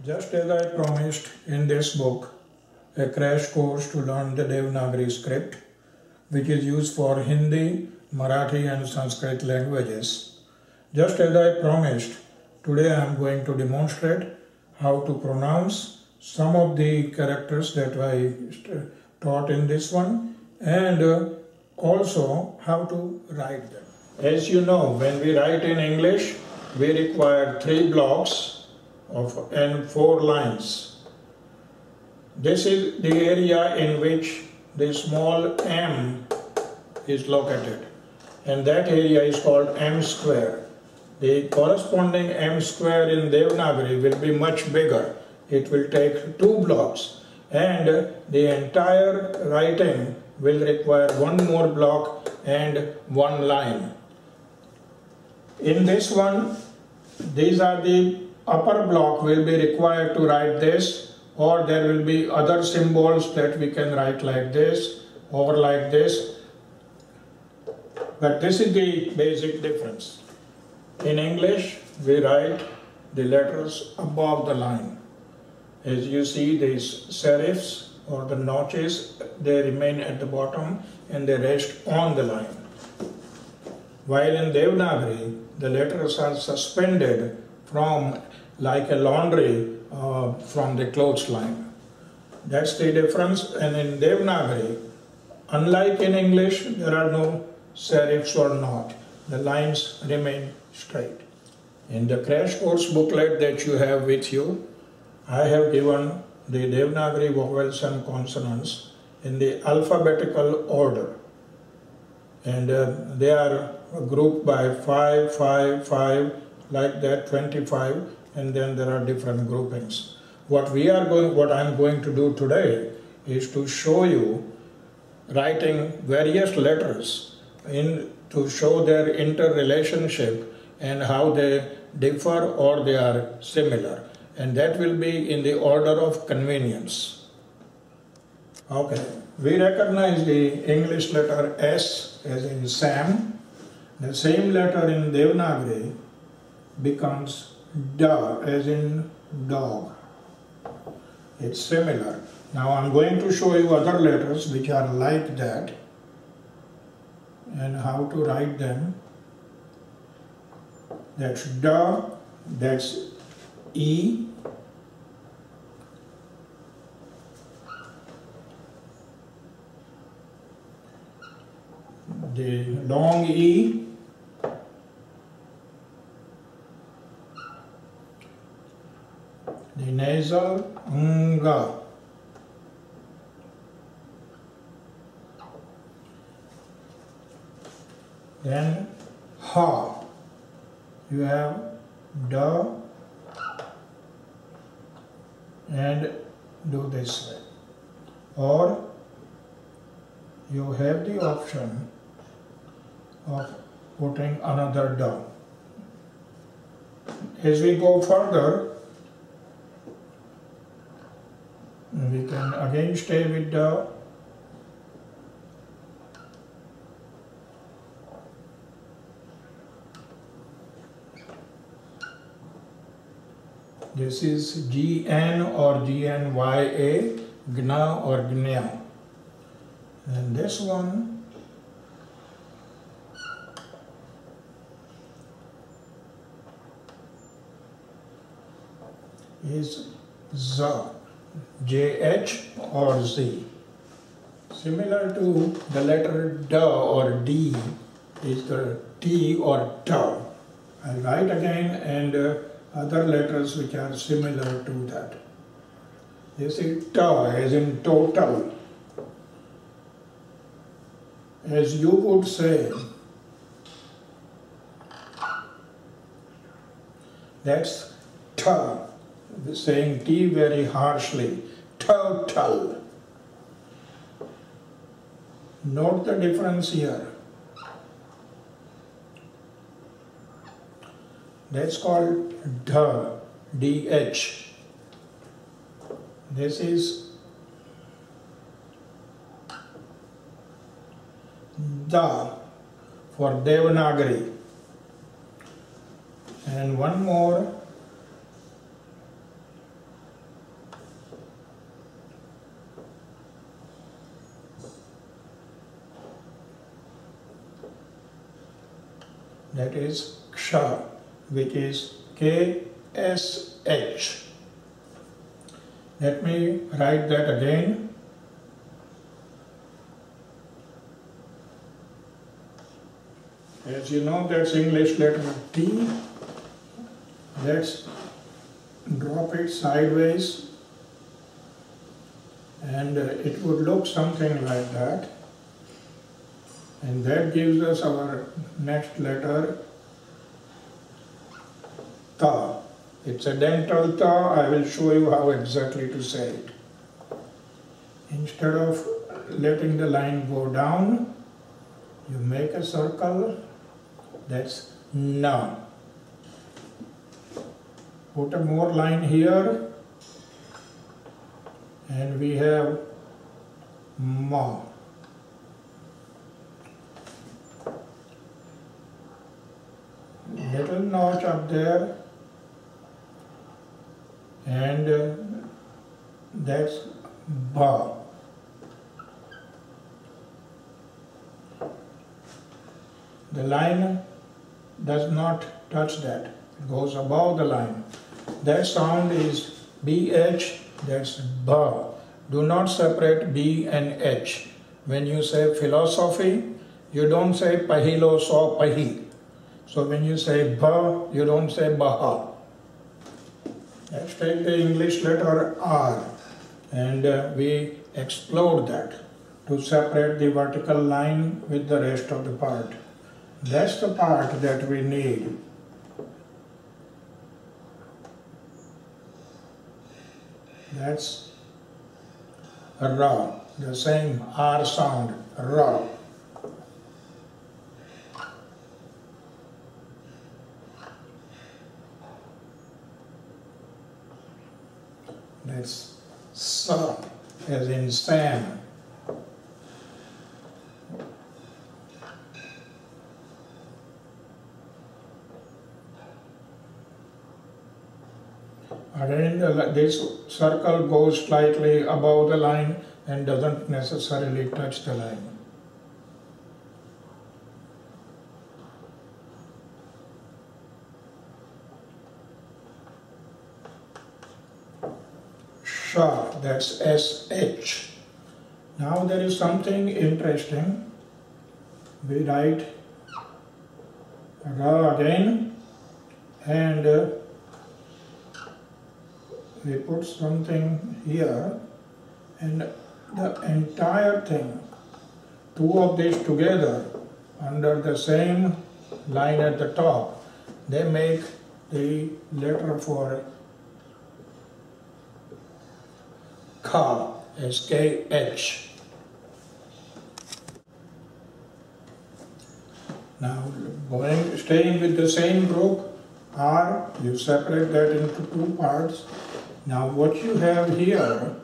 Just as I promised in this book, a crash course to learn the Devanagari script, which is used for Hindi, Marathi and Sanskrit languages. Just as I promised, today I am going to demonstrate how to pronounce some of the characters that I taught in this one, and also how to write them. As you know, when we write in English, we require 3 blocks and 4 lines. This is the area in which the small m is located, and that area is called m square. The corresponding m square in Devanagari will be much bigger. It will take 2 blocks, and the entire writing will require 1 more block and 1 line. In this one, these are the upper block will be required to write this, or there will be other symbols that we can write like this or like this. But this is the basic difference. In English, we write the letters above the line. As you see, these serifs or the notches, they remain at the bottom and they rest on the line. While in Devanagari, the letters are suspended from like a laundry from the clothesline. That's the difference. And in Devanagari, unlike in English, there are no serifs or not. The lines remain straight. In the crash course booklet that you have with you, I have given the Devanagari vowels and consonants in the alphabetical order. And they are grouped by 5, 5, 5, like that, 25, and then there are different groupings. What I'm going to do today is to show you writing various letters to show their interrelationship and how they differ or they are similar. And that will be in the order of convenience. Okay, we recognize the English letter S as in Sam. The same letter in Devanagari becomes Da as in dog. It's similar. Now I'm going to show you other letters which are like that and how to write them. That's Da, that's E, the long E, the nasal Nga, then Ha, you have Da, and do this way, or you have the option of putting another Da. As we go further, we can again stay with Da. This is GN or GNYA, Gna or Gnya. And this one is Z, JH or Z. Similar to the letter D or D is the T or Ta. I'll write again and other letters which are similar to that. This is Ta as in total. As you would say, that's Ta, saying T very harshly, total. Note the difference here. That's called DH. This is Da for Devanagari. And one more that is ksha, which is KSH. Let me write that again. As you know, that's English letter T. Let's drop it sideways, and it would look something like that. And that gives us our next letter, ta. It's a dental ta. I will show you how exactly to say it. Instead of letting the line go down, you make a circle. That's na. Put a more line here, and we have ma. Little notch up there, and that's ba. The line does not touch that, it goes above the line. That sound is BH, that's ba. Do not separate B and H. When you say philosophy, you don't say pahilo so pahi. So when you say ba, you don't say baha. Let's take the English letter R, and we explode that to separate the vertical line with the rest of the part. That's the part that we need. That's ra, the same R sound, ra. That's sa, as in Sam. Again, this circle goes slightly above the line and doesn't necessarily touch the line. Sha, that's SH. Now there is something interesting. We write Ra again, and we put something here, and the entire thing, two of these together under the same line at the top, they make the letter for Ka, SKH. Now, staying with the same group, R, you separate that into two parts. Now, what you have here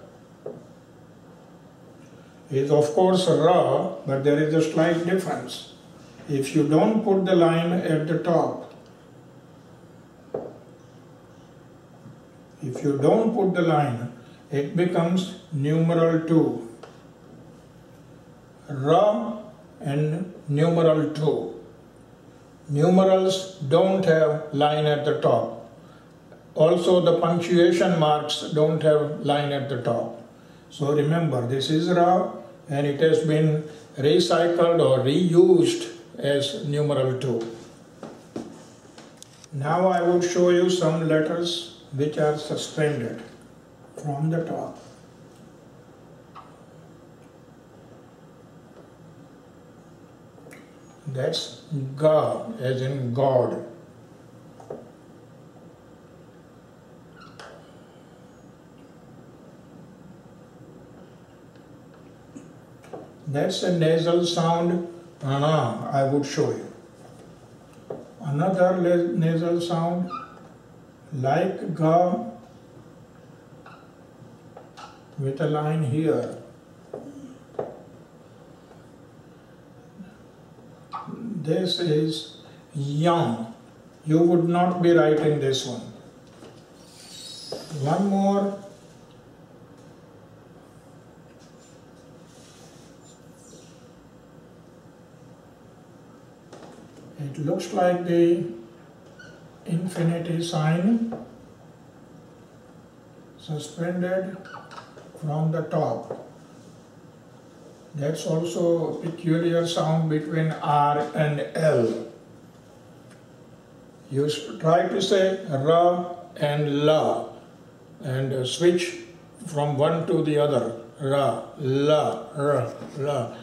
is, of course, Ra, but there is a slight difference. If you don't put the line at the top, if you don't put the line, it becomes numeral 2. Ra and numeral 2. Numerals don't have line at the top. Also, the punctuation marks don't have line at the top. So remember, this is Ra, and it has been recycled or reused as numeral 2. Now I would show you some letters which are suspended from the top. That's Ga, as in God. That's a nasal sound, Ana, I would show you. Another nasal sound, like Ga, with a line here. This is Yang. You would not be writing this one. One more. It looks like the infinity sign suspended from the top. That's also a peculiar sound between R and L. You try to say Ra and La and switch from one to the other. Ra, La, Ra, La.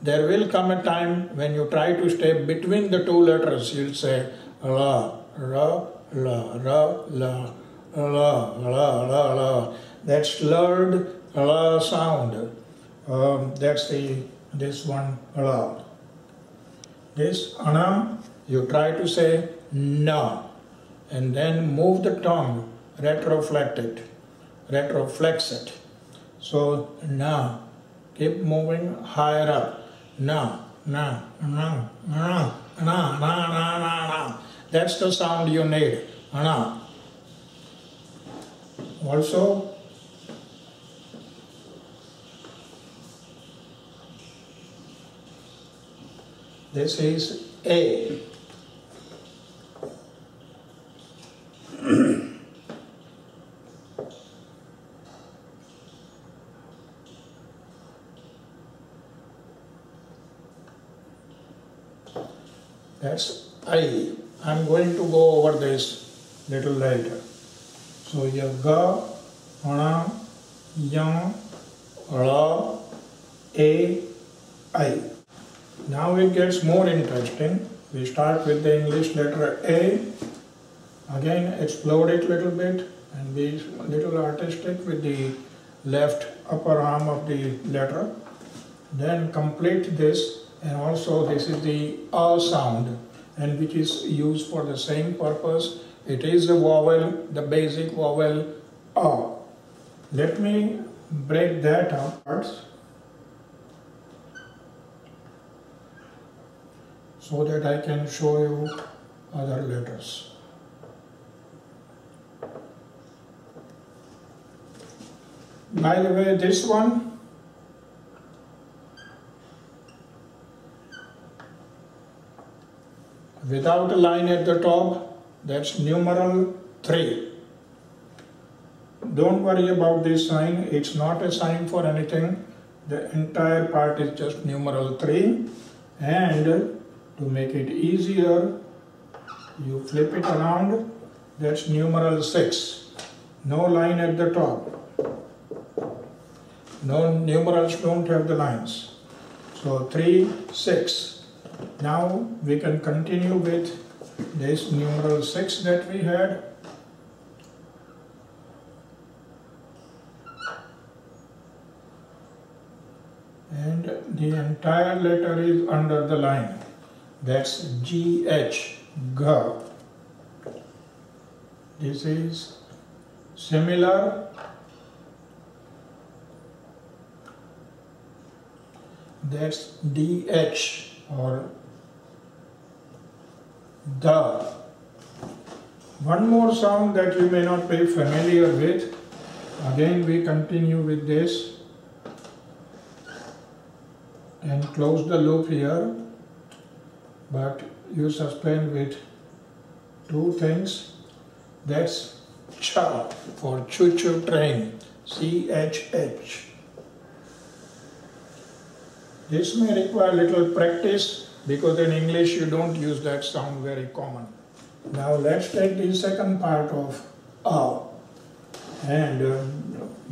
There will come a time when you try to stay between the two letters. You'll say La, Ra, La, Ra, La, La, La, La, La. That slurred La sound. That's this one La. This Ana, you try to say Na, and then move the tongue, retroflex it. So Na, keep moving higher up. Na, na, na, na, na, na, na, na, na. That's the sound you need. Na. Also, this is A. That's I. I'm going to go over this little later. So you have Ga, Ana, Yang, Ra, A, I. Now it gets more interesting. We start with the English letter A. Again, explode it a little bit and be a little artistic with the left upper arm of the letter. Then complete this, and also this is the A sound, and which is used for the same purpose. It is a vowel, the basic vowel A. Let me break that up so that I can show you other letters. By the way, this one, without a line at the top, that's numeral 3. Don't worry about this sign, it's not a sign for anything. The entire part is just numeral 3. And to make it easier, you flip it around, that's numeral 6. No line at the top. No, numerals don't have the lines. So 3, 6. Now we can continue with this numeral 6 that we had. And the entire letter is under the line. That's GH, G. This is similar. That's DH or the. One more sound that you may not be familiar with. Again, we continue with this and close the loop here, but you suspend with two things. That's cha for choo-choo train, CHH. This may require little practice because in English you don't use that sound very common. Now let's take the second part of A and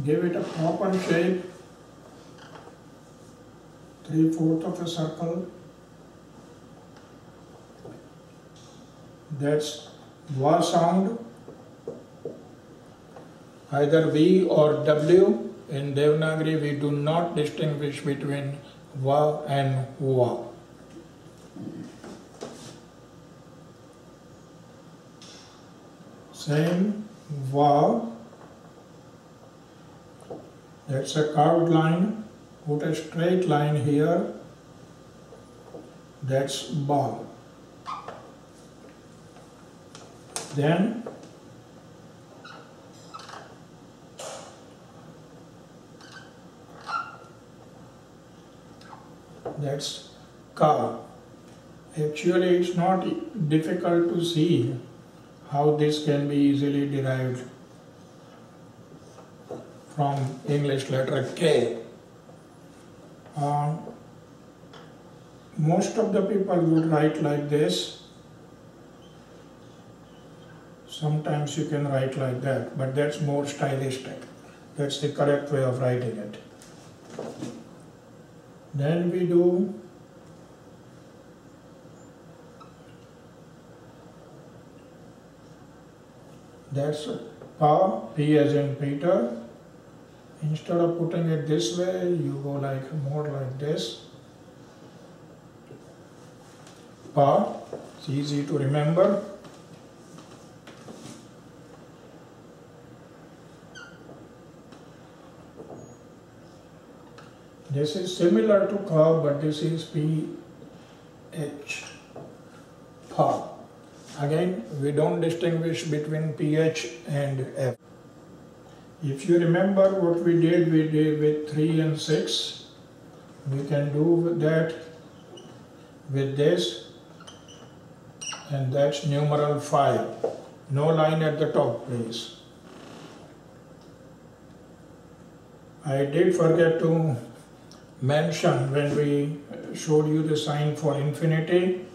give it a proper shape, 3/4 of a circle. That's Va sound, either V or W. In Devanagari we do not distinguish between Va and Va. Same Va, that's a curved line, put a straight line here, that's Ba. Then that's Ka. Actually, it's not difficult to see how this can be easily derived from English letter K. Most of the people would write like this. Sometimes you can write like that, but that's more stylistic. That's the correct way of writing it. Then we do that's Pa, P as in Peter. Instead of putting it this way, you go like more like this. Pa, it's easy to remember. This is similar to Ka, but this is PH, Pa. Again, we don't distinguish between PH and F. If you remember what we did with 3 and 6. We can do that with this, and that's numeral 5. No line at the top, please. I did forget to mention when we showed you the sign for infinity,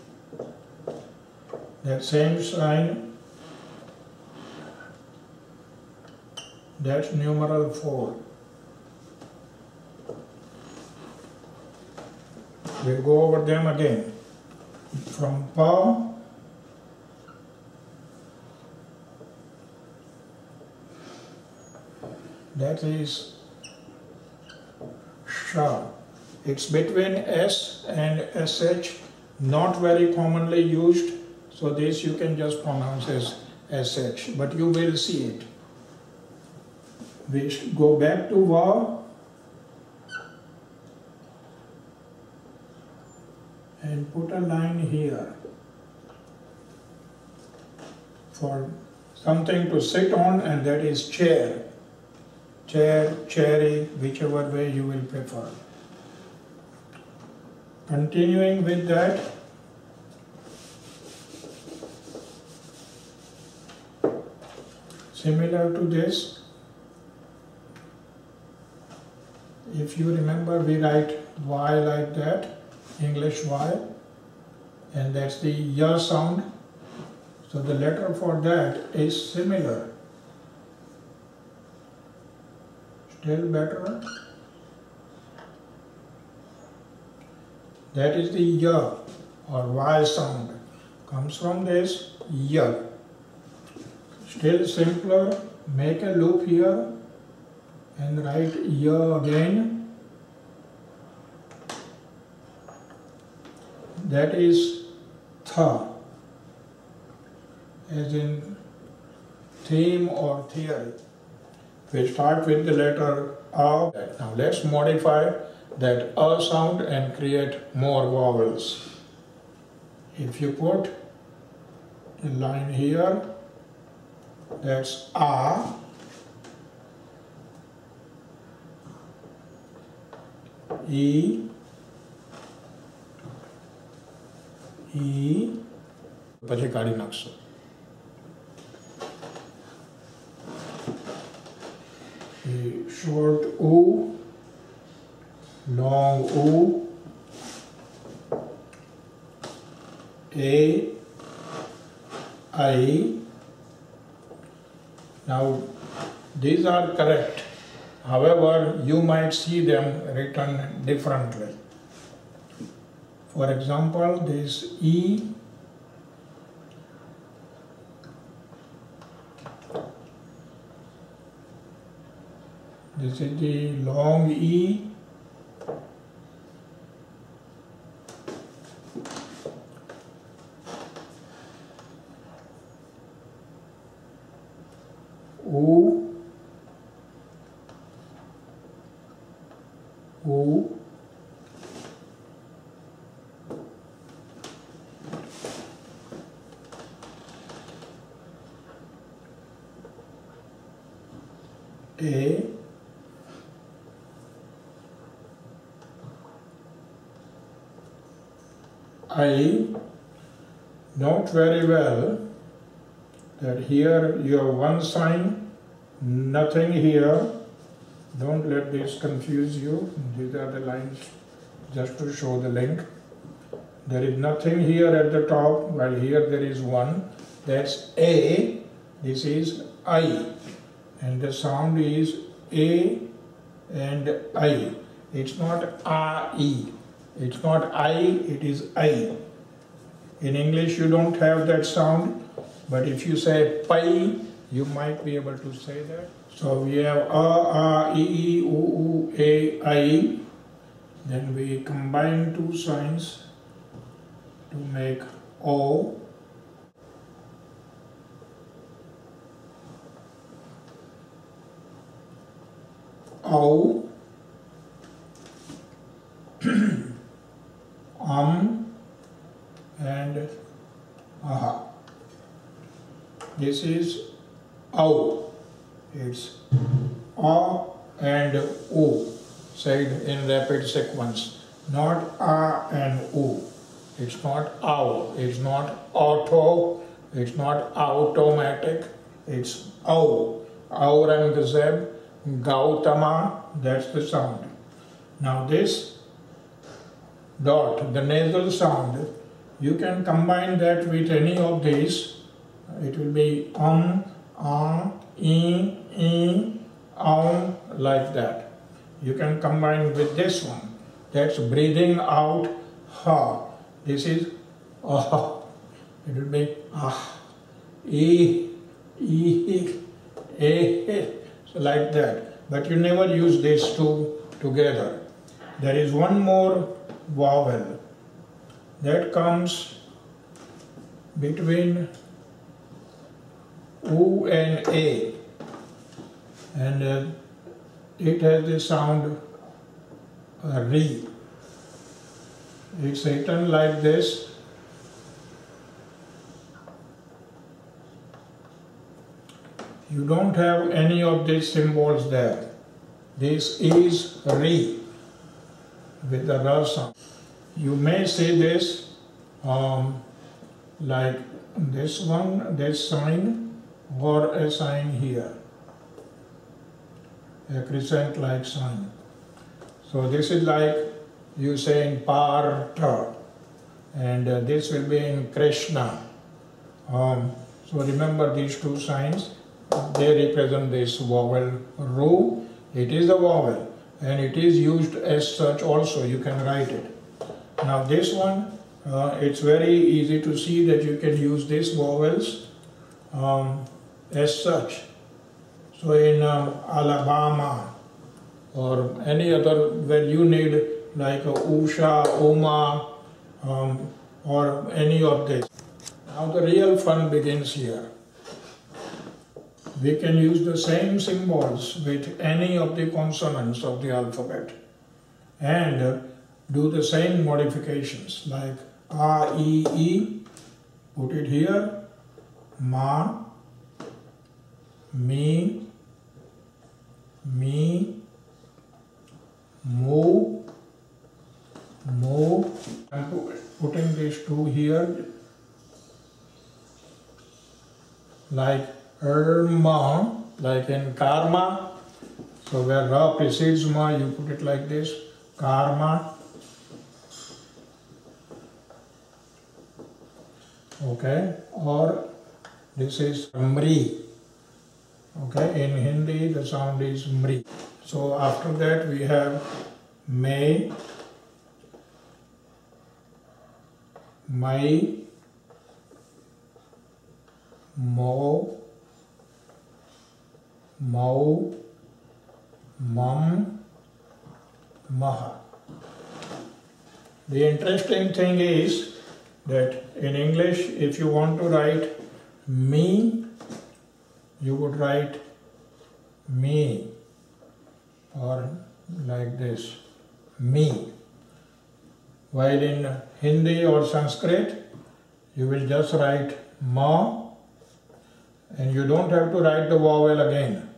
that same sign, that's numeral 4. We'll go over them again. From Pa, that is Sha. It's between S and SH, not very commonly used, so this you can just pronounce as SH, but you will see it. We go back to Va and put a line here for something to sit on, and that is chair. Chair, cherry, whichever way you will prefer. Continuing with that, similar to this, if you remember, we write Y like that, English Y, and that's the Y sound. So the letter for that is similar. Still better. That is the Y or Y sound. Comes from this Y. Still simpler. Make a loop here and write Y again. That is Tha, as in theme or theory. We start with the letter A. Now let's modify that A sound and create more vowels. If you put a line here, that's A, E, પછી કાઢી નાખશો. Short U, long U, A, I. Now these are correct. However, you might see them written differently. For example, this E, this is the long E, U, U, A, I, Note very well that here you have one sign, nothing here. Don't let this confuse you. These are the lines just to show the link. There is nothing here at the top, while here there is one. That's A. This is I. And the sound is A and I. It's not A-E. It's not I, it is I. In English you don't have that sound, but if you say pai, you might be able to say that. So we have A, E, U, A, I. Then we combine two signs to make O. O. And aha. This is O. It's A and O said in rapid sequence, not A and O. It's not ow, it's not auto, it's not automatic, it's O. Aurangzeb, Gautama, that's the sound. Now this dot, the nasal sound, you can combine that with any of these. It will be like that. You can combine with this one. That's breathing out ha. This is ah. It will be ah, so like that. But you never use these two together. There is one more vowel that comes between U and A, and it has the sound re. It's written like this. You don't have any of these symbols there. This is re with the ra sound. You may see this like this one, this sign, or a sign here, a crescent like sign. So this is like you say in Partha, and this will be in Krishna. So remember these two signs, they represent this vowel Ru. It is a vowel and it is used as such also, you can write it. Now this one, it's very easy to see that you can use these vowels as such. So in Alabama or any other where you need like Usha, Uma, or any of this. Now the real fun begins here. We can use the same symbols with any of the consonants of the alphabet and do the same modifications like A, E, put it here, Ma, Me, Mo, I'm putting these two here like Ma, like in karma. So where Ra precedes Ma, you put it like this, karma. Okay, or this is Mri. Okay, in Hindi the sound is Mri. So after that we have May, Mai, Mo, Mau, Mum, Maha. The interesting thing is that in English, if you want to write me, you would write me, or like this, me. While in Hindi or Sanskrit, you will just write ma, and you don't have to write the vowel again.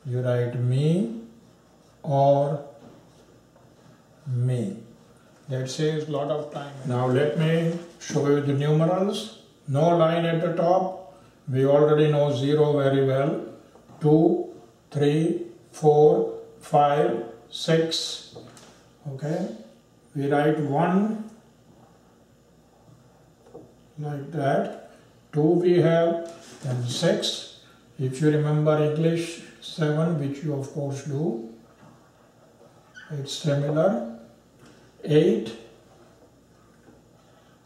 You write me or me. That saves a lot of time. Now let me show you the numerals. No line at the top. We already know 0 very well. 2, 3, 4, 5, 6. Okay. We write 1 like that. 2 we have, and 6. If you remember English 7, which you of course do, it's similar. 8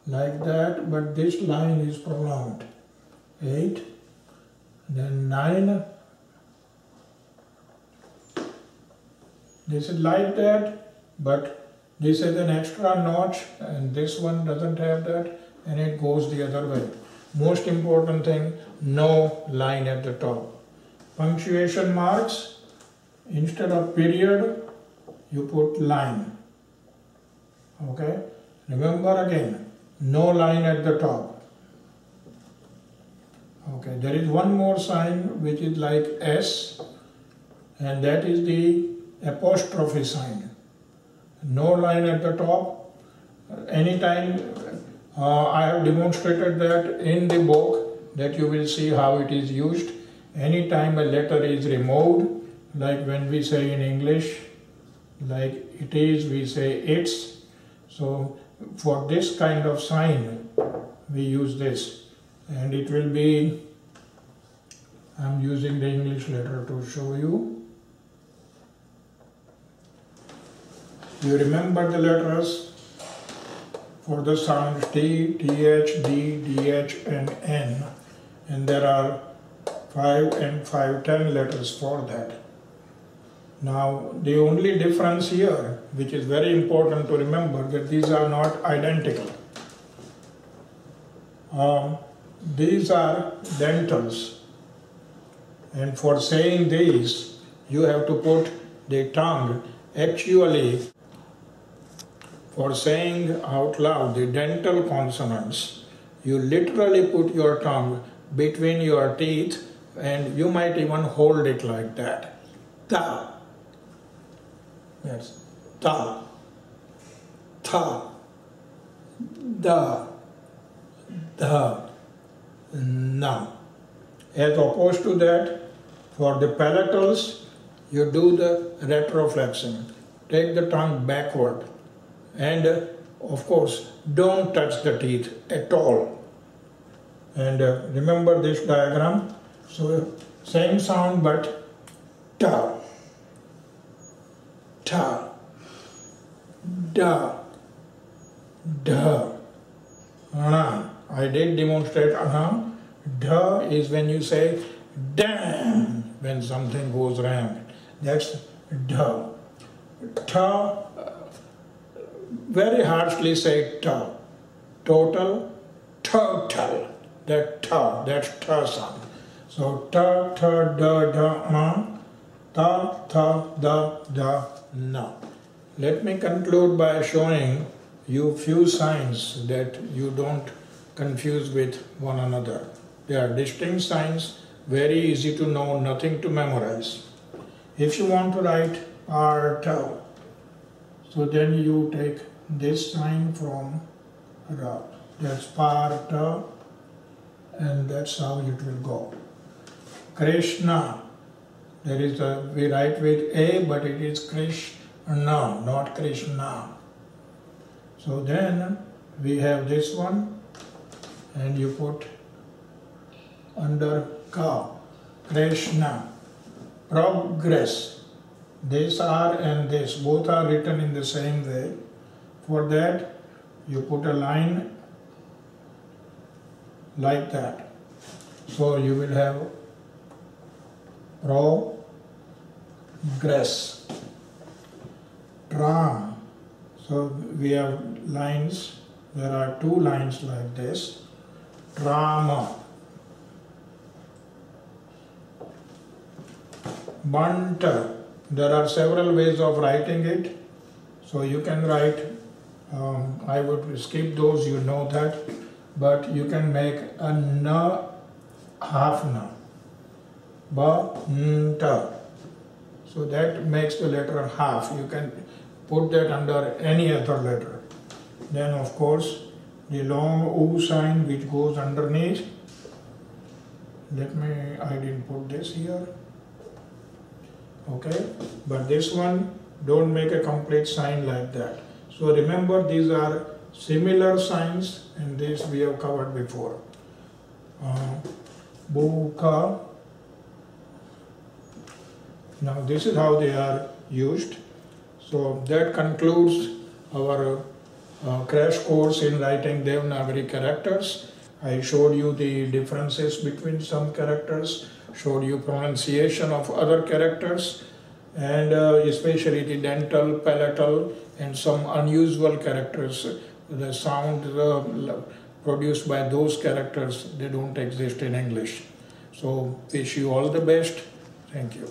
like that, but this line is prolonged. 8, then 9. This is like that, but this is an extra notch and this one doesn't have that, and it goes the other way. Most important thing, no line at the top. Punctuation marks, instead of period, you put line. Okay, remember again, no line at the top. Okay, there is one more sign which is like S, and that is the apostrophe sign. No line at the top. Anytime I have demonstrated that in the book, that you will see how it is used. Anytime a letter is removed, like when we say in English, like it is, we say it's. So for this kind of sign, we use this, and it will be, I'm using the English letter to show you. You remember the letters for the sounds T, TH, D, DH and N, and there are 5 and 5/10 letters for that. Now, the only difference here, which is very important to remember, that these are not identical. These are dentals. And for saying these, you have to put the tongue actually, for saying out loud the dental consonants, you literally put your tongue between your teeth, and you might even hold it like that. Ta. Yes, ta, tha, da, dha, na. As opposed to that, for the palatals, you do the retroflexing. Take the tongue backward, and of course, don't touch the teeth at all. And remember this diagram. So, same sound but ta. Ta, da, da, ana. I did demonstrate ana. Da is when you say damn, when something goes wrong. That's da. Ta, very harshly say ta. Total, total. That's ta sound. So ta, ta, da, da, na. Ta, tha, da, da, na. Let me conclude by showing you few signs that you don't confuse with one another. They are distinct signs, very easy to know, nothing to memorize. If you want to write parta, so then you take this sign from ra. That's parta, and that's how it will go. Krishna. There is we write with A, but it is Krishna, not Krishna. So then we have this one, and you put under Ka, Krishna. Progress. This R and this, both are written in the same way. For that, you put a line like that. So you will have progress. Tram. So we have lines, there are two lines like this. Trama. Banta. There are several ways of writing it. So you can write, I would skip those, you know that. But you can make a na, half na. Ba-nta. So that makes the letter half. You can put that under any other letter. Then of course the long U sign which goes underneath. I didn't put this here. Okay, but this one, don't make a complete sign like that. So remember, these are similar signs, and this we have covered before. Buka. Now this is how they are used. So that concludes our crash course in writing Devanagari characters. I showed you the differences between some characters, showed you pronunciation of other characters, and especially the dental, palatal, and some unusual characters. The sound produced by those characters, they don't exist in English. So wish you all the best. Thank you.